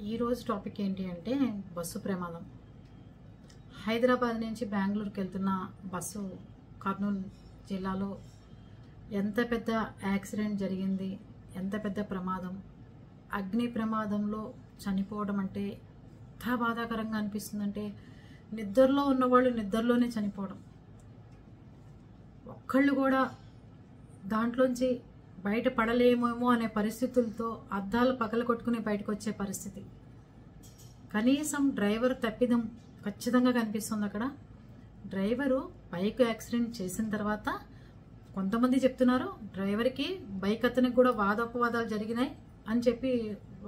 ఈరోజు టాపిక్ ఏంటి అంటే బస్సు ప్రమాదం. హైదరాబాద్ నుంచి బెంగళూరుకి వెళ్తున్న బస్సు కర్నూలు జిల్లాలో ఎంత పెద్ద యాక్సిడెంట్ జరిగింది, ఎంత పెద్ద ప్రమాదం. అగ్ని ప్రమాదంలో చనిపోవడం అంటే ఎంత బాధాకరంగా అనిపిస్తుందంటే, నిద్రలో ఉన్నవాళ్ళు నిద్రలోనే చనిపోవడం, ఒక్కళ్ళు కూడా దాంట్లోంచి బయట పడలేమేమో అనే పరిస్థితులతో అద్దాలు పగలగొట్టుకుని బయటకు వచ్చే పరిస్థితి. కనీసం డ్రైవర్ తప్పిదం ఖచ్చితంగా కనిపిస్తుంది అక్కడ. డ్రైవరు బైక్ యాక్సిడెంట్ చేసిన తర్వాత కొంతమంది చెప్తున్నారు డ్రైవర్కి బైక్ అతనికి కూడా వాదోపవాదాలు జరిగినాయి అని చెప్పి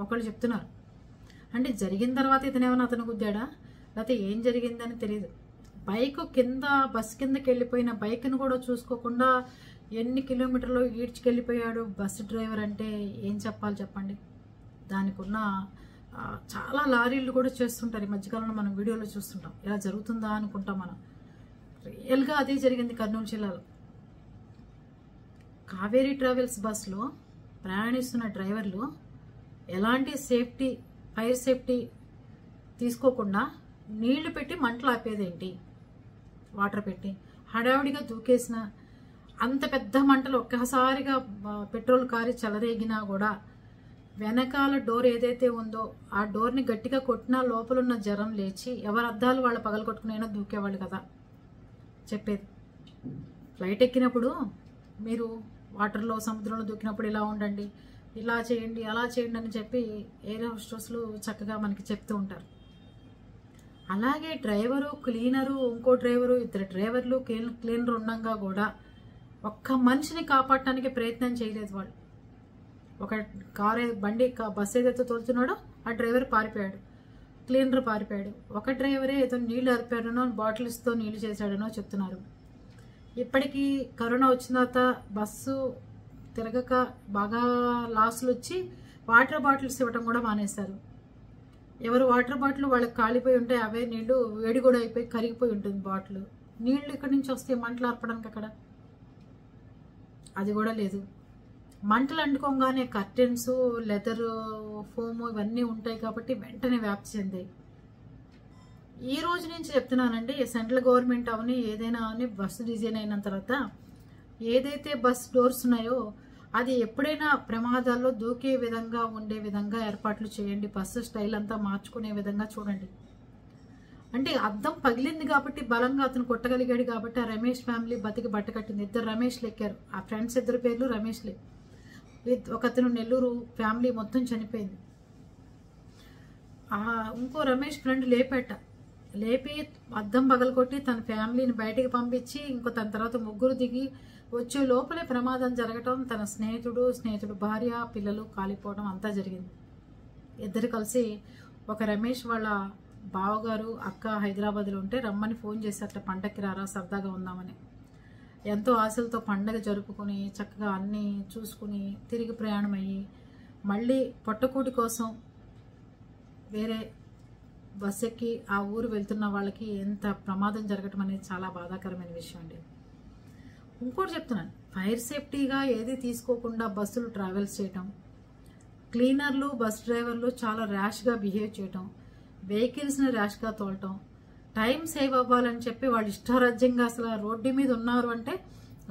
ఒకళ్ళు చెప్తున్నారు. అంటే జరిగిన తర్వాత ఇతనేమన్నా అతను గుద్దాడా లేకపోతే ఏం జరిగిందని తెలియదు. బైక్ కింద బస్ కిందకి వెళ్ళిపోయిన బైక్ను కూడా చూసుకోకుండా ఎన్ని కిలోమీటర్లు ఈడ్చుకెళ్ళిపోయాడు బస్సు డ్రైవర్ అంటే ఏం చెప్పాలి చెప్పండి. దానికి ఉన్న చాలా లారీలు కూడా చేస్తుంటారు. ఈ మధ్యకాలంలో మనం వీడియోలో చూస్తుంటాం. ఇలా జరుగుతుందా అనుకుంటాం మనం. రియల్గా అదే జరిగింది కర్నూలు జిల్లాలో. కావేరీ ట్రావెల్స్ బస్సులో ప్రయాణిస్తున్న డ్రైవర్లు ఎలాంటి ఫైర్ సేఫ్టీ తీసుకోకుండా నీళ్లు పెట్టి మంటలు ఆపేదేంటి, వాటర్ పెట్టి హడావిడిగా దూకేసిన అంత పెద్ద మంటలు ఒక్కసారిగా పెట్రోల్ కారి చెలరేగినా కూడా వెనకాల డోర్ ఏదైతే ఉందో ఆ డోర్ని గట్టిగా కొట్టినా లోపలున్న జనం లేచి ఎవరి అద్దాలు వాళ్ళు పగలగొట్టుకునైనా దూకేవాళ్ళు కదా చెప్పేది. ఫ్లైట్ ఎక్కినప్పుడు మీరు వాటర్లో సముద్రంలో దూకినప్పుడు ఇలా ఉండండి, ఇలా చేయండి, అలా చేయండి అని చెప్పి ఎయిర్ హోస్టెస్లు చక్కగా మనకి చెప్తూ ఉంటారు. అలాగే డ్రైవరు, క్లీనరు, ఇంకో డ్రైవరు, ఇద్దరు డ్రైవర్లు, క్లీనర్ ఉండగా కూడా ఒక్క మనిషిని కాపాడటానికి ప్రయత్నం చేయలేదు వాళ్ళు. ఒక బస్సు ఏదైతే తోలుతున్నాడో ఆ డ్రైవర్ పారిపోయాడు, క్లీనర్ పారిపోయాడు. ఒక డ్రైవరే ఏదో నీళ్లు అరిపాడనో బాటిల్స్తో నీళ్లు చేశాడనో చెప్తున్నారు. ఇప్పటికీ కరోనా వచ్చిన తర్వాత బస్సు తిరగక బాగా లాస్లు వచ్చి వాటర్ బాటిల్స్ ఇవ్వటం కూడా మానేశారు. ఎవరు వాటర్ బాటిల్ వాళ్ళకి కాలిపోయి ఉంటే అవే నీళ్లు వేడి కూడా అయిపోయి కరిగిపోయి ఉంటుంది బాటిల్. నీళ్లు ఇక్కడి నుంచి వస్తే మంటలు ఆర్పడానికి అక్కడ అది కూడా లేదు. మంటలు అంటుకోగానే కర్టెన్స్, లెదర్, ఫోము ఇవన్నీ ఉంటాయి కాబట్టి వెంటనే వ్యాప్తి చెందాయి. ఈ రోజు నుంచి చెప్తున్నానండి, సెంట్రల్ గవర్నమెంట్ అవని ఏదైనా అవని బస్సు డిజైన్ అయిన తర్వాత ఏదైతే బస్ డోర్స్ ఉన్నాయో అది ఎప్పుడైనా ప్రమాదాల్లో దూకే విధంగా ఉండే విధంగా ఏర్పాట్లు చేయండి. బస్సు స్టైల్ అంతా మార్చుకునే విధంగా చూడండి. అంటే అద్దం పగిలింది కాబట్టి బలంగా అతను కొట్టగలిగాడు కాబట్టి ఆ రమేష్ ఫ్యామిలీ బతికి బట్ట కట్టింది. ఇద్దరు రమేష్లు ఎక్కారు. ఆ ఫ్రెండ్స్ ఇద్దరు పేర్లు రమేష్లే. ఒక అతను నెల్లూరు ఫ్యామిలీ మొత్తం చనిపోయింది. ఇంకో రమేష్ ఫ్రెండ్ లేపి అద్దం పగలగొట్టి తన ఫ్యామిలీని బయటికి పంపించి ఇంకో తన తర్వాత ముగ్గురు దిగి వచ్చే లోపలే ప్రమాదం జరగటం, తన స్నేహితుడు భార్య, పిల్లలు కాలిపోవడం అంతా జరిగింది. ఇద్దరు కలిసి ఒక రమేష్ వాళ్ళ బావగారు అక్క హైదరాబాద్లో ఉంటే రమ్మని ఫోన్ చేశారట, పండక్కి రారా సరదాగా ఉందామని. ఎంతో ఆశలతో పండగ జరుపుకుని చక్కగా అన్నీ చూసుకుని తిరిగి ప్రయాణం అయ్యి మళ్ళీ పొట్టకూటి కోసం వేరే బస్ ఎక్కి ఆ ఊరు వెళ్తున్న వాళ్ళకి ఎంత ప్రమాదం జరగటం అనేది చాలా బాధాకరమైన విషయం అండి. ఇంకోటి చెప్తున్నాను, ఫైర్ సేఫ్టీగా ఏది తీసుకోకుండా బస్సులు ట్రావెల్స్ చేయటం, క్లీనర్లు, బస్ డ్రైవర్లు చాలా ర్యాష్గా బిహేవ్ చేయటం, వెహికల్స్ని ర్యాష్గా తోలటం, టైం సేవ్ అవ్వాలని చెప్పి వాళ్ళు ఇష్టారాజ్యంగా అసలు రోడ్డు మీద ఉన్నారు అంటే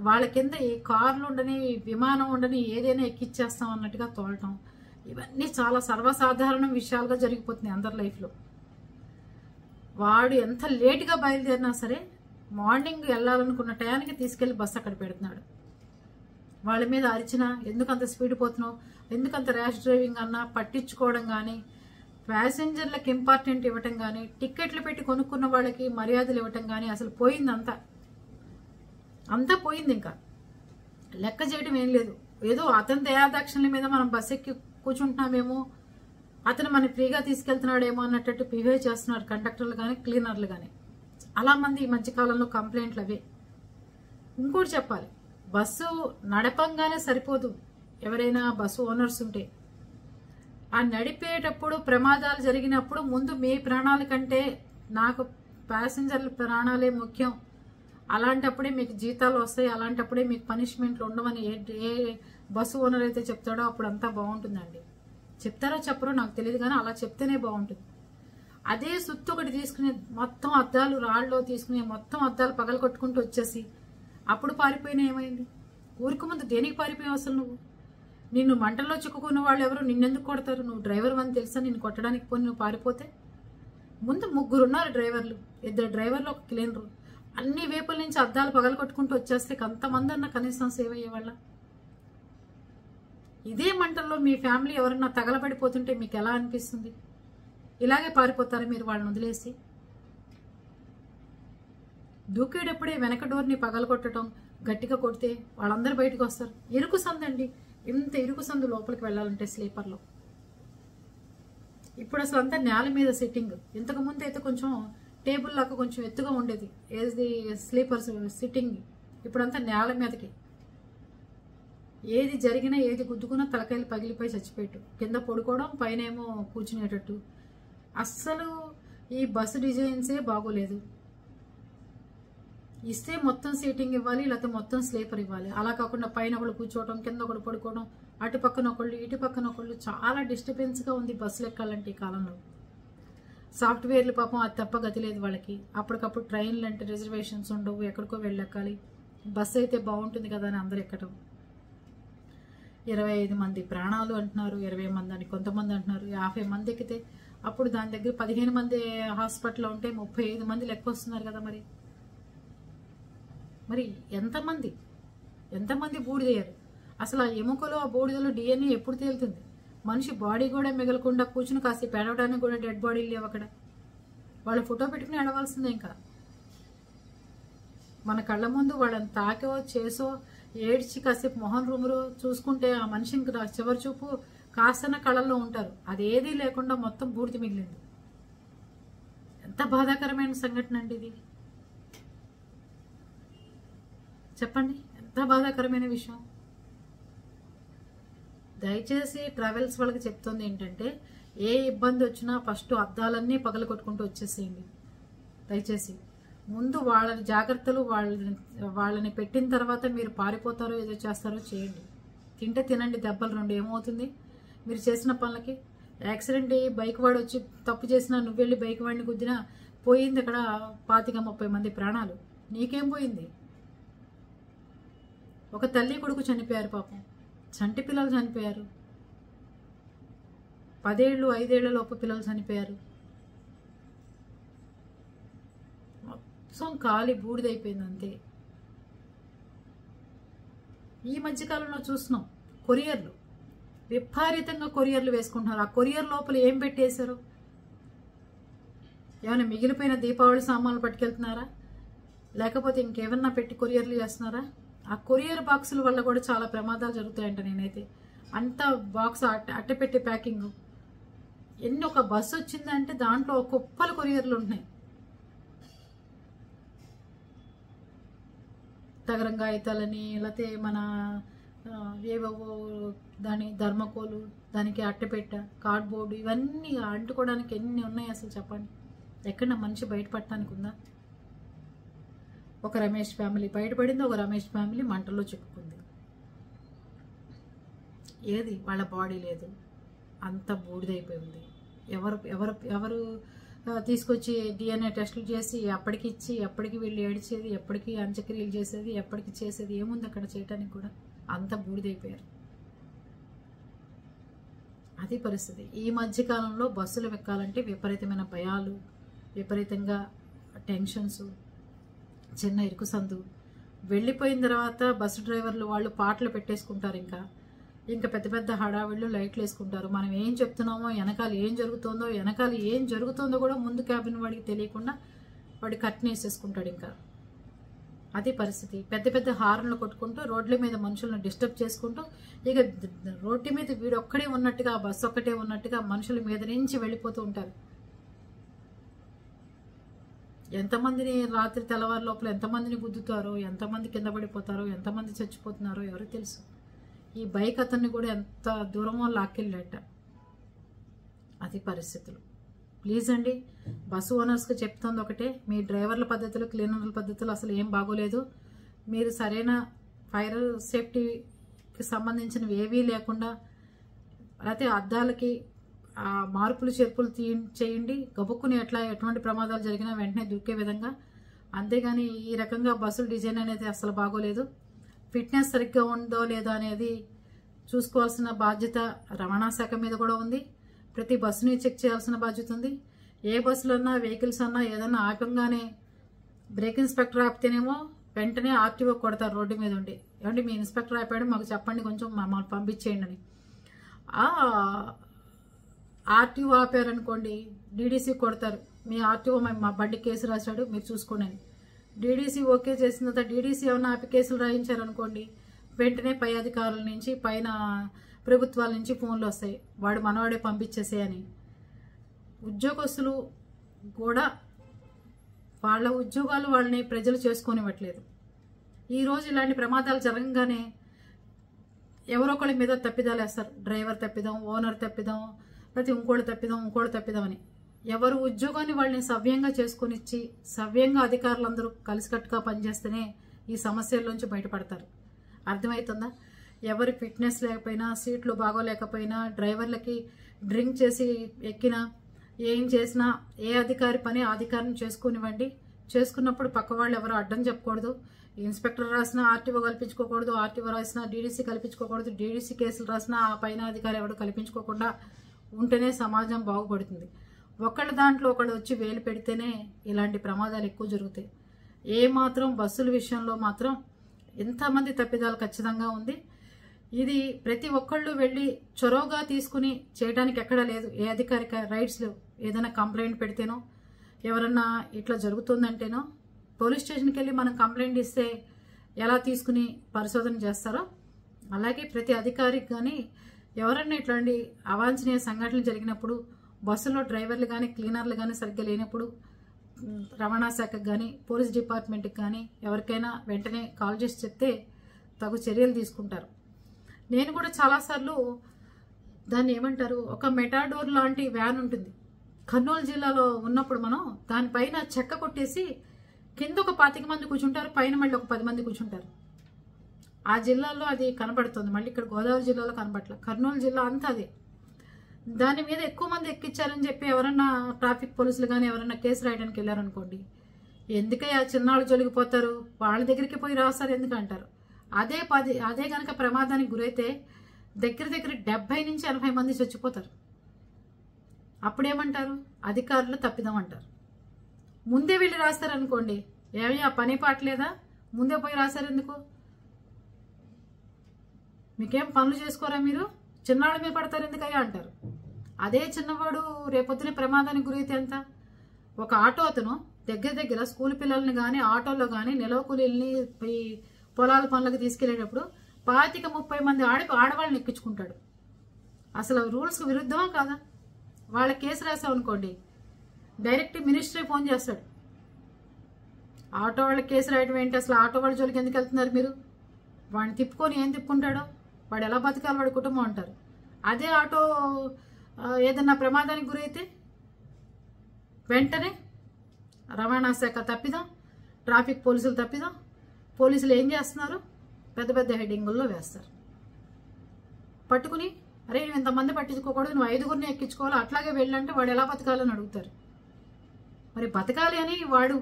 వాళ్ళ కింద ఈ కార్లు ఉండని, విమానం ఉండని, ఏదైనా ఎక్కిచ్చేస్తాం అన్నట్టుగా తోలటం, ఇవన్నీ చాలా సర్వసాధారణ విషయాలుగా జరిగిపోతున్నాయి అందరి లైఫ్లో. వాడు ఎంత లేట్గా బయలుదేరినా సరే మార్నింగ్ వెళ్ళాలనుకున్న టయానికి తీసుకెళ్లి బస్సు అక్కడ పెడుతున్నాడు. వాళ్ళ మీద అరిచినా ఎందుకు అంత స్పీడ్ పోతున్నావు, ఎందుకు అంత ర్యాష్ డ్రైవింగ్ అన్నా పట్టించుకోవడం కానీ, ప్యాసింజర్లకు ఇంపార్టెంట్ ఇవ్వటం కానీ, టిక్కెట్లు పెట్టి కొనుక్కున్న వాళ్ళకి మర్యాదలు ఇవ్వటం కానీ అసలు పోయింది. అంతా పోయింది. ఇంకా లెక్క చేయడం ఏం లేదు. ఏదో అతని దయాదాక్షిణ్యం మీద మనం బస్ ఎక్కి కూర్చుంటున్నామేమో, అతను మన ఫ్రీగా తీసుకెళ్తున్నాడేమో అన్నట్టు బిహేవ్ చేస్తున్నారు కండక్టర్లు కానీ, క్లీనర్లు కానీ. చాలా మంది ఈ మధ్యకాలంలో కంప్లైంట్లు అవే. ఇంకోటి చెప్పాలి, బస్సు నడపంగానే సరిపోదు. ఎవరైనా బస్సు ఓనర్స్ ఉంటే ఆ నడిపేటప్పుడు ప్రమాదాలు జరిగినప్పుడు ముందు మీ ప్రాణాల కంటే నాకు ప్యాసింజర్ల ప్రాణాలే ముఖ్యం, అలాంటప్పుడే మీకు జీతాలు వస్తాయి, అలాంటప్పుడే మీకు పనిష్మెంట్లు ఉండవని ఏ బస్సు ఓనర్ అయితే చెప్తాడో అప్పుడు అంతా బాగుంటుందండి. చెప్తారో చెప్పరో నాకు తెలియదు, కానీ అలా చెప్తేనే బాగుంటుంది. అదే సుత్తు ఒకటి తీసుకుని మొత్తం అద్దాలు రాళ్ళలో తీసుకుని మొత్తం అద్దాలు పగలు కొట్టుకుంటూ వచ్చేసి అప్పుడు పారిపోయినా ఏమైంది? ఊరికి ముందు దేనికి పారిపోయావు అసలు నువ్వు? నిన్ను మంటల్లో చిక్కుకున్న వాళ్ళు ఎవరు నిన్నెందుకు కొడతారు? నువ్వు డ్రైవర్ అని తెలుసా నిన్ను కొట్టడానికి పోయి నువ్వు పారిపోతే? ముందు 3 ఉన్నారు డ్రైవర్లు, 2 డ్రైవర్లు, 1 క్లీనరు. అన్ని వైపుల నుంచి అద్దాలు పగలు కొట్టుకుంటూ వచ్చేస్తే అంతమంది అన్న కనీసం సేవ్ అయ్యేవాళ్ళ? ఇదే మంటల్లో మీ ఫ్యామిలీ ఎవరన్నా తగలబడిపోతుంటే మీకు ఎలా అనిపిస్తుంది? ఇలాగే పారిపోతారు మీరు వాళ్ళని వదిలేసి? దూకేటప్పుడే వెనక డోర్ని పగలగొట్టడం, గట్టిగా కొడితే వాళ్ళందరూ బయటకు వస్తారు. ఇరుకు సందండి, ఇంత ఇరుకు సందు లోపలికి వెళ్ళాలంటే స్లీపర్లో. ఇప్పుడు అసలు అంతా నేల మీద సిట్టింగ్. ఇంతకు ముందు అయితే కొంచెం టేబుల్ లాగా కొంచెం ఎత్తుగా ఉండేది ఏది స్లీపర్స్ సిట్టింగ్. ఇప్పుడంతా నేల మీదకి. ఏది జరిగినా ఏది గుద్దుకున్నా తలకాయలు పగిలిపోయి చచ్చిపోయేట్టు, కింద పడుకోవడం, పైన ఏమో కూర్చునేటట్టు. అస్సలు ఈ బస్సు డిజైన్సే బాగోలేదు. ఇస్తే మొత్తం సీటింగ్ ఇవ్వాలి, లేకపోతే మొత్తం స్లీపర్ ఇవ్వాలి. అలా కాకుండా పైన ఒకళ్ళు కూర్చోవడం, కింద ఒకళ్ళు పడుకోవడం, అటు పక్కన ఒకళ్ళు ఇటు పక్కన ఒకళ్ళు. చాలా డిస్టర్బెన్స్గా ఉంది బస్సులు ఎక్కాలంటే ఈ కాలంలో. సాఫ్ట్వేర్లు పాపం అది తప్ప గతి లేదు వాళ్ళకి. అప్పటికప్పుడు ట్రైన్లు అంటే రిజర్వేషన్స్ ఉండవు, ఎక్కడికో వెళ్ళెక్కాలి. బస్సు అయితే బాగుంటుంది కదా అని అందరు ఎక్కడం. 25 మంది ప్రాణాలు అంటున్నారు, 20 మంది అని కొంతమంది అంటున్నారు, 50 మంది ఎక్కితే అప్పుడు దాని దగ్గర 15 మంది హాస్పిటల్లో ఉంటే 35 మంది లెక్క వస్తున్నారు కదా. మరి ఎంతమంది బూడిదయ్యారు? అసలు ఆ ఎముకలో ఆ బూడిదలో DNA ఎప్పుడు తేలుతుంది? మనిషి బాడీ కూడా మిగలకుండా కూర్చుని కాసేపు ఏడవడానికి కూడా డెడ్ బాడీలు లేవు అక్కడ. వాళ్ళ ఫోటో పెట్టుకుని ఏడవలసిందే. ఇంకా మన కళ్ళ ముందు వాళ్ళని తాకో చేసో ఏడ్చి కాసేపు మొహం రూములో చూసుకుంటే ఆ మనిషికి చివరి చూపు కాస్తన కళ్ళల్లో ఉంటారు. అదేదీ లేకుండా మొత్తం బూడిద మిగిలింది. ఎంత బాధాకరమైన సంఘటన అండి ఇది. చెప్పండి, ఎంత బాధాకరమైన విషయం. దయచేసి ట్రావెల్స్ వాళ్ళకి చెప్తుంది ఏంటంటే, ఏ ఇబ్బంది వచ్చినా ఫస్ట్ అద్దాలన్నీ పగలు కొట్టుకుంటూ వచ్చేసేయండి. దయచేసి ముందు వాళ్ళ జాగ్రత్తలు వాళ్ళని పెట్టిన తర్వాత మీరు పారిపోతారో ఏదో చేస్తారో చేయండి. తింటే తినండి, దెబ్బలు 2 ఏమవుతుంది మీరు చేసిన పనులకి? యాక్సిడెంట్ అయ్యి బైక్ వాడు వచ్చి తప్పు చేసినా, నువ్వు వెళ్ళి బైక్ వాడిని గుద్దినా పోయింది అక్కడ 25-30 మంది ప్రాణాలు. నీకేం పోయింది? ఒక తల్లి కొడుకు చనిపోయారు పాపం, చంటి పిల్లలు చనిపోయారు, 10 ఏళ్ళు 5 ఏళ్ల లోపు పిల్లలు చనిపోయారు. మొత్తం కాలి బూడిదైపోయింది అంతే. ఈ మధ్యకాలంలో చూస్తున్నాం కొరియర్లు, విపరీతంగా కొరియర్లు వేసుకుంటున్నారు. ఆ కొరియర్ లోపల ఏం పెట్టేశారు? ఏమైనా మిగిలిపోయిన దీపావళి సామాన్లు పట్టుకెళ్తున్నారా, లేకపోతే ఇంకేమన్నా పెట్టి కొరియర్లు చేస్తున్నారా? ఆ కొరియర్ బాక్సుల వల్ల కూడా చాలా ప్రమాదాలు జరుగుతాయంట. నేనైతే అంత బాక్స్ అట్టపెట్టి ప్యాకింగ్. ఒక బస్సు వచ్చిందంటే దాంట్లో కుప్పలు కొరియర్లు ఉంటున్నాయి. తగరం కాగితాలని, లేకపోతే మన ఏవేవో దాని ధర్మకోలు, దానికి అట్టపెట్ట, కార్డ్బోర్డు, ఇవన్నీ అంటుకోవడానికి ఎన్ని ఉన్నాయి అసలు చెప్పండి. ఎక్కడ మనిషి బయటపడటానికి ఉందా? ఒక రమేష్ ఫ్యామిలీ బయటపడింది, ఒక రమేష్ ఫ్యామిలీ మంటల్లో చిక్కుకుంది. ఏది వాళ్ళ బాడీ లేదు, అంత బూడిదైపోయింది. ఎవరు తీసుకొచ్చి DNA టెస్టులు చేసి ఎప్పటికి ఇచ్చి, ఎప్పటికి వీళ్ళు ఏడిచేది, ఎప్పటికి అంత్యక్రియలు చేసేది, ఎప్పటికి చేసేది ఏముంది అక్కడ చేయటానికి కూడా? అంత బూడిదైపోయారు. అది పరిస్థితి. ఈ మధ్యకాలంలో బస్సులు ఎక్కాలంటే విపరీతమైన భయాలు, విపరీతంగా టెన్షన్స్, చిన్న ఇరుకు సందు. వెళ్ళిపోయిన తర్వాత బస్సు డ్రైవర్లు వాళ్ళు పాటలు పెట్టేసుకుంటారు. ఇంకా పెద్ద పెద్ద హడావిళ్ళు లైట్లు వేసుకుంటారు. మనం ఏం చెప్తున్నామో, వెనకాల ఏం జరుగుతుందో కూడా ముందు క్యాబిన్ వాడికి తెలియకుండా వాడి కట్ని వేసేసుకుంటాడు. ఇంకా అది పరిస్థితి. పెద్ద పెద్ద హార్న్లు కొట్టుకుంటూ రోడ్ల మీద మనుషులను డిస్టర్బ్ చేసుకుంటూ, ఇక రోడ్డు మీద వీడు ఒక్కడే ఉన్నట్టుగా, బస్సు ఒక్కటే ఉన్నట్టుగా మనుషుల మీద నుంచి వెళ్ళిపోతూ ఉంటారు. ఎంతమందిని రాత్రి తెల్లవారు లోపల ఎంతమందిని గుద్దుతారో, ఎంతమంది కింద పడిపోతారో, ఎంతమంది చచ్చిపోతున్నారో ఎవరికి తెలుసు. ఈ బైక్ అతన్ని కూడా ఎంత దూరమో లాక్కెళ్ళాట. అది పరిస్థితులు. ప్లీజ్ అండి, బస్సు ఓనర్స్కి చెప్తుంది ఒకటే, మీ డ్రైవర్ల పద్ధతులు, క్లీనర్ల పద్ధతులు అసలు ఏం బాగోలేదు. మీరు సరైన ఫైర్ సేఫ్టీకి సంబంధించినవి ఏవీ లేకుండా లేకపోతే అద్దాలకి మార్పులు చేర్పులు చేయండి. గబుక్కుని ఎటువంటి ప్రమాదాలు జరిగినా వెంటనే దూకే విధంగా. అంతేగాని ఈ రకంగా బస్సుల డిజైన్ అనేది అసలు బాగోలేదు. ఫిట్నెస్ సరిగ్గా ఉందో లేదో అనేది చూసుకోవాల్సిన బాధ్యత రవాణా శాఖ మీద కూడా ఉంది. ప్రతి బస్సుని చెక్ చేయాల్సిన బాధ్యత ఉంది. ఏ బస్సులు అన్నా వెహికల్స్ అన్నా ఏదన్నా ఆపంగానే బ్రేక్ ఇన్స్పెక్టర్ ఆపితేనేమో వెంటనే ఆర్టీఓ కొడతారు రోడ్డు మీద ఉండి. ఏమంటే మీ ఇన్స్పెక్టర్ ఆపాడు మాకు చెప్పండి, కొంచెం మమ్మల్ని పంపించేయండి అని. ఆర్టీఓ ఆపారనుకోండి డీడీసీ కొడతారు, మీ ఆర్టీఓ మా బండి కేసు రాశాడు మీరు చూసుకోండి అని. డీడీసీ ఓకే చేసిన తర్వాత డీడీసీ ఏమన్నా ఆపి కేసులు రాయించారనుకోండి వెంటనే పై అధికారుల నుంచి పైన ప్రభుత్వాల నుంచి ఫోన్లు వస్తాయి, వాడు మనవాడే పంపించేసేయని. ఉద్యోగస్తులు కూడా వాళ్ళ ఉద్యోగాలు వాళ్ళని ప్రజలు చేసుకొనివ్వట్లేదు. ఈరోజు ఇలాంటి ప్రమాదాలు జరగగానే ఎవరో ఒకళ్ళ మీద తప్పిదాలు వేస్తారు. డ్రైవర్ తప్పిదాం, ఓనర్ తప్పిదాం, లేకపోతే ఇంకోటి తప్పిదాం అని. ఎవరు ఉద్యోగాన్ని వాళ్ళని సవ్యంగా చేసుకొనిచ్చి సవ్యంగా అధికారులందరూ కలిసికట్టుగా పనిచేస్తేనే ఈ సమస్యల్లోంచి బయటపడతారు. అర్థమవుతుందా? ఎవరి ఫిట్నెస్ లేకపోయినా, సీట్లు బాగోలేకపోయినా, డ్రైవర్లకి డ్రింక్ చేసి ఎక్కినా, ఏం చేసినా ఏ అధికారి పని అధికారిని చేసుకునివ్వండి. చేసుకున్నప్పుడు పక్క వాళ్ళు ఎవరు అడ్డం చెప్పకూడదు. ఇన్స్పెక్టర్ రాసినా ఆర్టీఓ కల్పించుకోకూడదు, ఆర్టీఓ రాసినా డీడీసీ కల్పించుకోకూడదు, డీడీసీ కేసులు రాసినా ఆ పైన అధికారి ఎవరు కల్పించుకోకుండా ఉంటేనే సమాజం బాగుపడుతుంది. ఒకళ్ళ దాంట్లో ఒకళ్ళు వచ్చి వేలు పెడితేనే ఇలాంటి ప్రమాదాలు ఎక్కువ జరుగుతాయి. మాత్రం బస్సుల విషయంలో మాత్రం ఎంతమంది తప్పిదాలు ఖచ్చితంగా ఉంది. ఇది ప్రతి ఒక్కళ్ళు వెళ్ళి చొరవగా తీసుకుని చేయడానికి ఎక్కడా లేదు. ఏ అధికారిక రైట్స్ లేవు. ఏదైనా కంప్లైంట్ పెడితేనో ఎవరన్నా ఇట్లా జరుగుతుందంటేనో పోలీస్ స్టేషన్కి వెళ్ళి మనం కంప్లైంట్ ఇస్తే ఎలా తీసుకుని పరిశోధన చేస్తారో అలాగే ప్రతి అధికారికి కానీ ఎవరన్నా ఇట్లాంటి అవాంఛనీయ సంఘటనలు జరిగినప్పుడు బస్సులో డ్రైవర్లు కానీ క్లీనర్లు కానీ సరిగ్గా లేనప్పుడు రవాణా శాఖకు కానీ పోలీస్ డిపార్ట్మెంట్కి కానీ ఎవరికైనా వెంటనే కాల్ చేసి చెప్తే తగు చర్యలు తీసుకుంటారు. నేను కూడా చాలాసార్లు దాన్ని ఏమంటారు, ఒక మెటాడోర్ లాంటి వ్యాన్ ఉంటుంది. కర్నూలు జిల్లాలో ఉన్నప్పుడు మనం దానిపైన చెక్క కొట్టేసి కింద ఒక 25 మంది కూర్చుంటారు, పైన మళ్ళీ ఒక 10 మంది కూర్చుంటారు. ఆ జిల్లాలో అది కనబడుతుంది. మళ్ళీ ఇక్కడ గోదావరి జిల్లాలో కనబడట్లేదు. కర్నూలు జిల్లా అంతా అదే. దాని మీద ఎక్కువ మంది ఎక్కించారని చెప్పి ఎవరన్నా ట్రాఫిక్ పోలీసులు కానీ ఎవరన్నా కేసు రాయడానికి వెళ్ళారనుకోండి, ఎందుకయ్యా చిన్నాళ్ళు జొలిగిపోతారు, వాళ్ళ దగ్గరికి పోయి రాస్తారు ఎందుకంటారు. అదే కనుక ప్రమాదానికి గురైతే దగ్గర 70 నుంచి 80 మంది చచ్చిపోతారు. అప్పుడేమంటారు, అధికారులు తప్పిదం అంటారు. ముందే వెళ్ళి రాస్తారనుకోండి, ఏమయ్యా పని పాటలేదా, ముందే పోయి రాశారు ఎందుకు, మీకేం పనులు చేసుకోరా, మీరు చిన్నాళ్ళ మీద పడతారు ఎందుకయ్యా అంటారు. అదే చిన్నవాడు రేపొద్దున ప్రమాదానికి గురైతే ఎంత. ఒక ఆటో అతను దగ్గర స్కూల్ పిల్లల్ని కానీ ఆటోలో కానీ నిలవ కూలీల్ని పొలాల పనులకు తీసుకెళ్లేటప్పుడు 25-30 మంది ఆడవాళ్ళని ఎక్కించుకుంటాడు. అసలు రూల్స్కి విరుద్ధమా కాదా? వాళ్ళ కేసు రాసామనుకోండి డైరెక్ట్ మినిస్టరే ఫోన్ చేస్తాడు. ఆటో వాళ్ళ కేసు రాయడం ఏంటి, అసలు ఆటో వాళ్ళ జోలికి ఎందుకు వెళ్తున్నారు మీరు, వాడిని తిప్పుకొని ఏం తిప్పుకుంటాడో, వాడు ఎలా బతకాలి వాడి కుటుంబం అంటారు. అదే ఆటో ఏదన్నా ప్రమాదానికి గురైతే వెంటనే రవాణా శాఖ తప్పిదాం, ట్రాఫిక్ పోలీసులు తప్పిదాం. పోలీసులు ఏం చేస్తున్నారు, పెద్ద హెడ్డింగుల్లో వేస్తారు. పట్టుకుని అరే నువ్వు ఇంతమంది పట్టించుకోకూడదు, నువ్వు 5గురిని ఎక్కించుకోవాలి, అట్లాగే వెళ్ళంటే వాడు ఎలా బతకాలని అడుగుతారు. మరి బతకాలి అని వాడు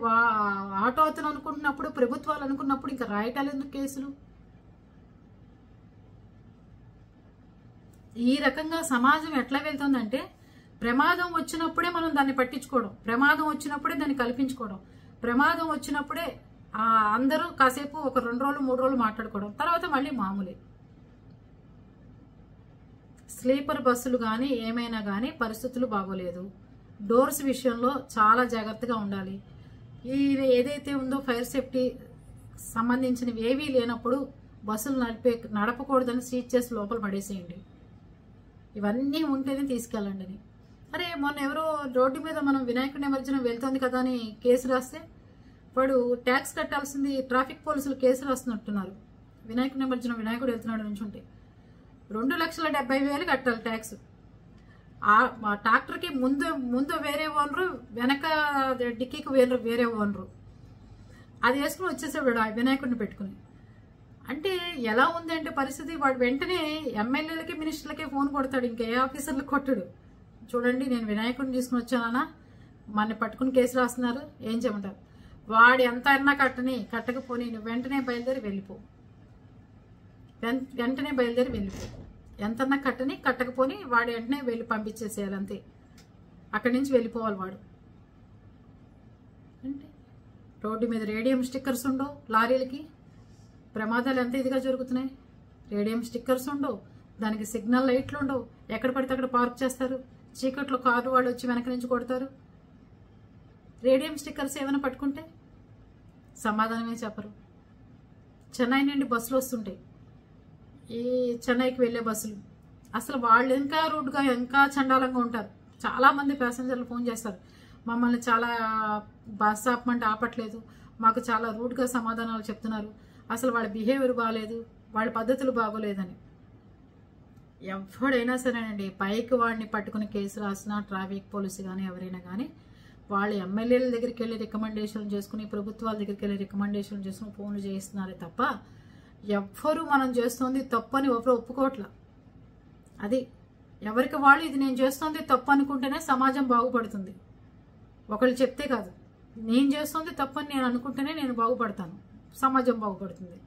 ఆటో అతను అనుకుంటున్నప్పుడు, ప్రభుత్వాలు అనుకున్నప్పుడు ఇంకా రాయటాలు ఎందుకు కేసులు? ఈ రకంగా సమాజం ఎట్లా వెళ్తుందంటే ప్రమాదం వచ్చినప్పుడే మనం దాన్ని పట్టించుకోవడం, ప్రమాదం వచ్చినప్పుడే దాన్ని కల్పించుకోవడం, ప్రమాదం వచ్చినప్పుడే అందరూ కాసేపు ఒక 2 రోజులు 3 రోజులు మాట్లాడుకోవడం, తర్వాత మళ్ళీ మామూలే. స్లీపర్ బస్సులు కానీ ఏమైనా కానీ పరిస్థితులు బాగోలేదు. డోర్స్ విషయంలో చాలా జాగ్రత్తగా ఉండాలి. ఏదైతే ఉందో ఫైర్ సేఫ్టీ సంబంధించినవి ఏవీ లేనప్పుడు బస్సులు నడపకూడదని సీజ్ చేసి లోపల పడేసేయండి. ఇవన్నీ ఉంటేనే తీసుకెళ్ళండి అని. అరే మొన్న ఎవరో రోడ్డు మీద మనం వినాయకుడి నిమజ్జనం వెళ్తుంది కదా అని కేసు రాస్తే వాడు ట్యాక్స్ కట్టాల్సింది ట్రాఫిక్ పోలీసులు కేసు రాస్తున్నట్టున్నారు. వినాయకుడి నిమజ్జనం వినాయకుడు వెళ్తున్నాడు నుంచి ఉంటే 2,70,000 కట్టాలి ట్యాక్స్. ఆ ట్రాక్టర్కి ముందు వేరే ఓనరు, వెనక డిక్కీకి వేరే ఓనరు. అది వేసుకుని వచ్చేసాడు ఆ వినాయకుడిని పెట్టుకుని. అంటే ఎలా ఉందంటే పరిస్థితి, వాడు వెంటనే ఎమ్మెల్యేలకి మినిస్టర్లకే ఫోన్ కొడతాడు, ఇంకే ఆఫీసర్లకు కొట్టడు. చూడండి నేను వినాయకుడిని తీసుకుని వచ్చానా, మన పట్టుకుని కేసు రాస్తున్నారు, ఏం చేయమంటారు. వాడు ఎంత అన్నా కట్టకపోని నువ్వు వెంటనే బయలుదేరి వెళ్ళిపో, వెంటనే బయలుదేరి వెళ్ళిపో. ఎంతన్నా కట్టకపోని వాడు వెంటనే వెళ్ళి పంపించేసేయాలి అంతే. అక్కడి నుంచి వెళ్ళిపోవాలి వాడు. అంటే రోడ్డు మీద రేడియం స్టిక్కర్స్ ఉండవు, లారీలకి ప్రమాదాలు ఎంత ఇదిగా జరుగుతున్నాయి. రేడియం స్టిక్కర్స్ ఉండవు, దానికి సిగ్నల్ లైట్లు ఉండవు, ఎక్కడ పడితే అక్కడ పార్క్ చేస్తారు, చీకట్లో కారు వాళ్ళు వచ్చి వెనక నుంచి కొడతారు. రేడియం స్టిక్కర్స్ ఏమైనా పట్టుకుంటే సమాధానమే చెప్పరు. చెన్నై నుండి బస్సులు వస్తుంటాయి, ఈ చెన్నైకి వెళ్ళే బస్సులు, అసలు వాళ్ళు ఇంకా రూడ్గా ఇంకా చండాలంగా ఉంటారు. చాలామంది ప్యాసింజర్లు ఫోన్ చేస్తారు, మమ్మల్ని చాలా బస్ ఆపమంటే ఆపట్లేదు, మాకు చాలా రూడ్గా సమాధానాలు చెప్తున్నారు, అసలు వాళ్ళ బిహేవియర్ బాగాలేదు, వాళ్ళ పద్ధతులు బాగోలేదని. ఎవడైనా సరేనండి, పైకి వాడిని పట్టుకుని కేసు రాసినా ట్రాఫిక్ పోలీసు కానీ ఎవరైనా కానీ వాళ్ళు ఎమ్మెల్యేల దగ్గరికి వెళ్ళి రికమెండేషన్లు చేసుకుని, ప్రభుత్వాల దగ్గరికి వెళ్ళి రికమెండేషన్లు చేసుకుని ఫోన్లు చేస్తున్నారే తప్ప ఎవ్వరూ మనం చేస్తోంది తప్పని ఎవరు ఒప్పుకోవట్లా. అది ఎవరికి వాళ్ళు ఇది నేను చేస్తోంది తప్పు అనుకుంటేనే సమాజం బాగుపడుతుంది. ఒకళ్ళు చెప్తే కాదు, నేను చేస్తోంది తప్పని నేను అనుకుంటేనే నేను బాగుపడతాను, సమాజం బాగుపడుతుంది.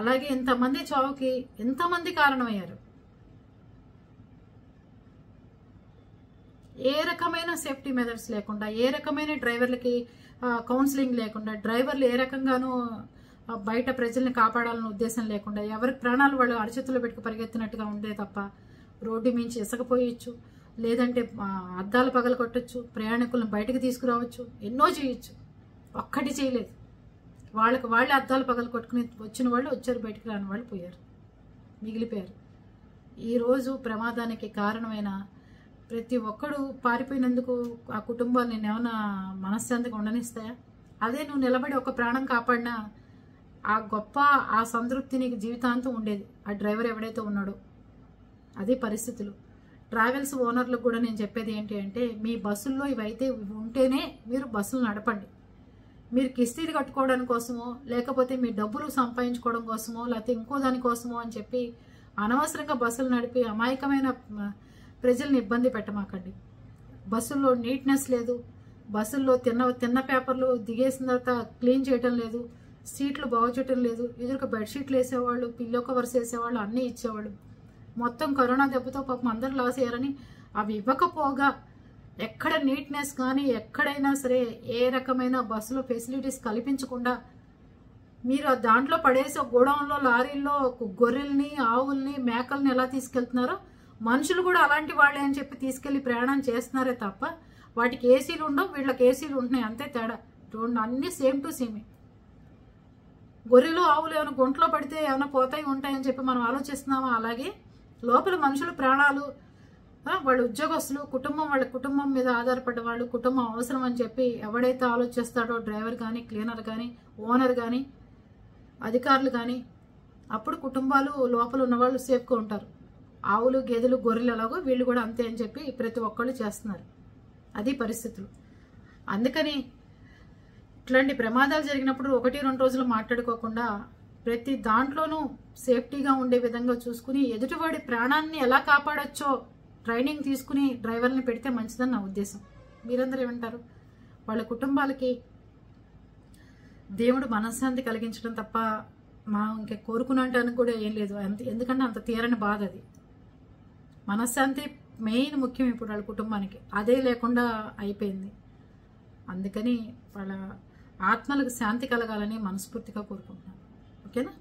అలాగే ఇంతమంది చావుకి ఎంతమంది కారణమయ్యారు. ఏ రకమైన సేఫ్టీ మెథడ్స్ లేకుండా, ఏ రకమైన డ్రైవర్లకి కౌన్సిలింగ్ లేకుండా, డ్రైవర్లు ఏ రకంగానూ బయట ప్రజల్ని కాపాడాలన్న ఉద్దేశం లేకుండా ఎవరి ప్రాణాలు వాళ్ళు అరచేతుల్లో పెట్టుకు పరిగెత్తినట్టుగా ఉండే తప్ప రోడ్డు మించి ఇసకపోయచ్చు, లేదంటే అద్దాలు పగల కొట్టచ్చు, ప్రయాణికులను బయటకు తీసుకురావచ్చు, ఎన్నో చేయొచ్చు. ఒక్కటి చేయలేదు. వాళ్ళకి వాళ్ళే అద్దాలు పగలు కొట్టుకుని వచ్చిన వాళ్ళు వచ్చారు, బయటకు రాని వాళ్ళు పోయారు, మిగిలిపోయారు. ఈరోజు ప్రమాదానికి కారణమైన ప్రతి ఒక్కడు పారిపోయినందుకు ఆ కుటుంబాలు నేను ఏమైనా మనశ్శాంతిగా ఉండనిస్తాయా? అదే నువ్వు నిలబడి ఒక ప్రాణం కాపాడినా ఆ గొప్ప ఆ సంతృప్తి నీకు జీవితాంతం ఉండేది. ఆ డ్రైవర్ ఎవడైతే ఉన్నాడో అదే పరిస్థితులు. ట్రావెల్స్ ఓనర్లకు కూడా నేను చెప్పేది ఏంటి అంటే, మీ బస్సుల్లో ఇవైతే ఉంటేనే మీరు బస్సులు నడపండి. మీరు కిస్తీలు కట్టుకోవడం కోసమో, లేకపోతే మీ డబ్బులు సంపాదించుకోవడం కోసమో, లేకపోతే ఇంకో దానికోసమో అని చెప్పి అనవసరంగా బస్సులు నడిపి అమాయకమైన ప్రజల్ని ఇబ్బంది పెట్టమాకండి. బస్సుల్లో నీట్నెస్ లేదు, బస్సుల్లో తిన్న పేపర్లు దిగేసిన తర్వాత క్లీన్ చేయటం లేదు, సీట్లు బాగు చేయటం లేదు, ఎదురుక బెడ్షీట్లు వేసేవాళ్ళు, పిల్లో కవర్స్ వేసేవాళ్ళు, అన్నీ ఇచ్చేవాళ్ళు. మొత్తం కరోనా దెబ్బతో పాపం అందరూ లాస్ అయ్యారని అవి ఇవ్వకపోగా ఎక్కడ నీట్నెస్ కానీ ఎక్కడైనా సరే ఏ రకమైన బస్సులో ఫెసిలిటీస్ కల్పించకుండా మీరు దాంట్లో పడేసే గోడౌన్లో లారీల్లో గొర్రెల్ని, ఆవుల్ని, మేకల్ని ఎలా తీసుకెళ్తున్నారో మనుషులు కూడా అలాంటి వాళ్ళే అని చెప్పి తీసుకెళ్లి ప్రయాణం చేస్తున్నారే తప్ప వాటికి ఏసీలు ఉండవు, వీళ్ళకి ఏసీలు ఉంటున్నాయి, అంతే తేడా. చూడండి, అన్నీ సేమ్ టు సేమే. గొర్రెలు, ఆవులు ఏమైనా గుంట్లో పడితే ఏమైనా పోతాయి ఉంటాయని చెప్పి మనం ఆలోచిస్తున్నామా? అలాగే లోపల మనుషుల ప్రాణాలు, వాళ్ళ ఉద్యోగస్తులు, వాళ్ళ కుటుంబం మీద ఆధారపడ్డ వాళ్ళు, కుటుంబం అవసరం అని చెప్పి ఎవడైతే ఆలోచిస్తాడో డ్రైవర్ కానీ, క్లీనర్ కానీ, ఓనర్ కానీ, అధికారులు కానీ, అప్పుడు కుటుంబాలు లోపల ఉన్నవాళ్ళు సేఫ్గా ఉంటారు. ఆవులు, గేదెలు, గొర్రెలు ఎలాగో వీళ్ళు కూడా అంతే అని చెప్పి ప్రతి ఒక్కళ్ళు చేస్తున్నారు. అది పరిస్థితులు. అందుకని ఇట్లాంటి ప్రమాదాలు జరిగినప్పుడు 1-2 రోజులు మాట్లాడుకోకుండా ప్రతి దాంట్లోనూ సేఫ్టీగా ఉండే విధంగా చూసుకుని ఎదుటివాడి ప్రాణాన్ని ఎలా కాపాడొచ్చో ట్రైనింగ్ తీసుకుని డ్రైవర్ని పెడితే మంచిదని నా ఉద్దేశం. మీరందరూ ఏమంటారు? వాళ్ళ కుటుంబాలకి దేవుడు మనశ్శాంతి కలిగించడం తప్ప మనం ఇంకా కోరుకున్నట్టానికి కూడా ఏం లేదు. ఎందుకంటే అంత తీరని బాధ అది. మనశ్శాంతి మెయిన్ ముఖ్యం ఇప్పుడు వాళ్ళ కుటుంబానికి, అదే లేకుండా అయిపోయింది. అందుకని వాళ్ళ ఆత్మలకు శాంతి కలగాలని మనస్ఫూర్తిగా కోరుకుంటున్నాను. ఓకేనా?